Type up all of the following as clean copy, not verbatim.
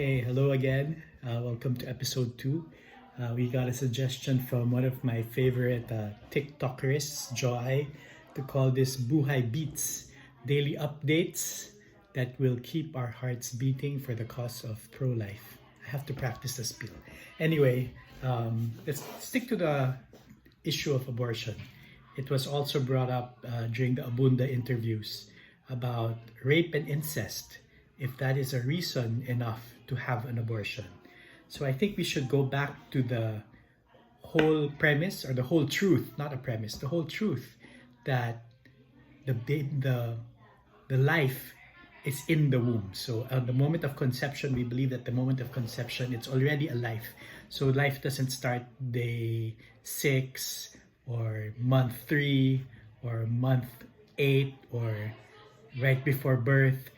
Hey, hello again. Welcome to episode 2. We got a suggestion from one of my favorite TikTokers, Joy, to call this BUHAY Beats, daily updates that will keep our hearts beating for the cause of pro-life. I have to practice the spiel. Anyway, let's stick to the issue of abortion. It was also brought up during the Abunda interviews about rape and incest, if that is a reason enough to have an abortion. So I think we should go back to the whole premise, or the whole truth, not a premise, the whole truth that the life is in the womb. So at the moment of conception, we believe that the moment of conception, it's already a life. So life doesn't start day 6 or month 3 or month 8 or right before birth.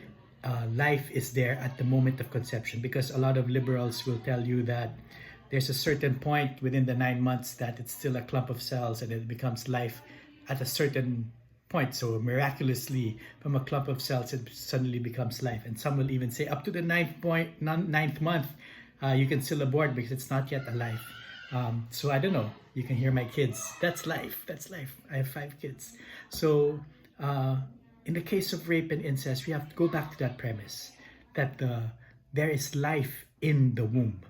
Life is there at the moment of conception, because a lot of liberals will tell you that there's a certain point within the 9 months that it's still a clump of cells and it becomes life at a certain point. So miraculously, from a clump of cells, it suddenly becomes life. And some will even say up to the ninth month, you can still abort because it's not yet alive. So I don't know. You can hear my kids. That's life. That's life. I have 5 kids. So in the case of rape and incest, we have to go back to that premise that there is life in the womb.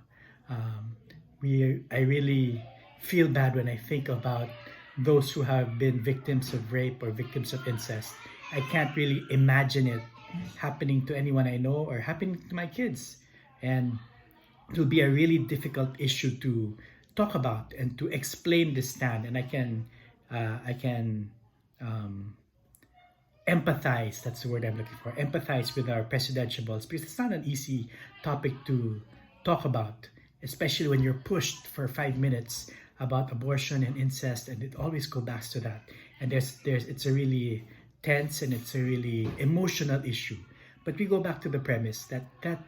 I really feel bad when I think about those who have been victims of rape or victims of incest. I can't really imagine it happening to anyone I know or happening to my kids. And it will be a really difficult issue to talk about and to explain this stand. And I can empathize, that's the word I'm looking for, empathize with our presidentiables, because it's not an easy topic to talk about, especially when you're pushed for 5 minutes about abortion and incest, and it always goes back to that. And it's a really tense and it's a really emotional issue. But we go back to the premise that that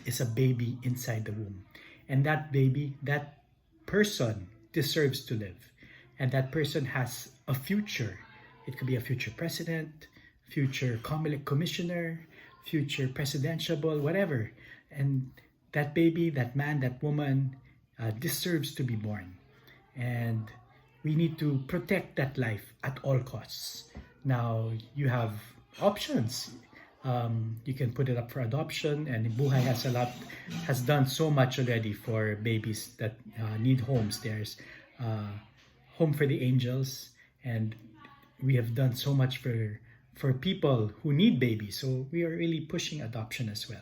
is a baby inside the womb, and that baby, that person deserves to live, and that person has a future. It could be a future president, future Comelec commissioner, future presidentiable, whatever. And that baby, that man, that woman deserves to be born. And we need to protect that life at all costs. Now, you have options. You can put it up for adoption, and BUHAY has done so much already for babies that need homes. There's Home for the Angels, and we have done so much for people who need babies. So we are really pushing adoption as well.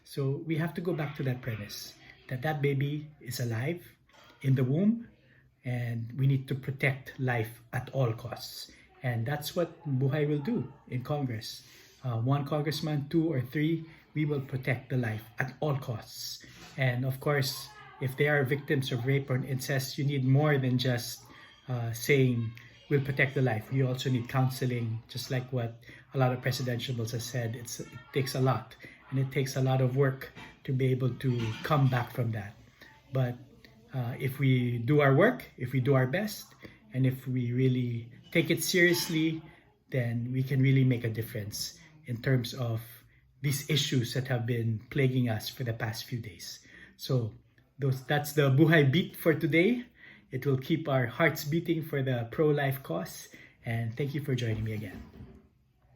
So we have to go back to that premise that that baby is alive in the womb, and we need to protect life at all costs. And that's what BUHAY will do in Congress. 1 congressman, 2 or 3, we will protect the life at all costs. And of course, if they are victims of rape or incest, you need more than just saying we'll protect the life. You also need counseling, just like what a lot of presidentiables have said. It takes a lot, and it takes a lot of work to be able to come back from that. But if we do our work, if we do our best, and if we really take it seriously, then we can really make a difference in terms of these issues that have been plaguing us for the past few days. So that's the BUHAY Beat for today. It will keep our hearts beating for the pro-life cause. And thank you for joining me again.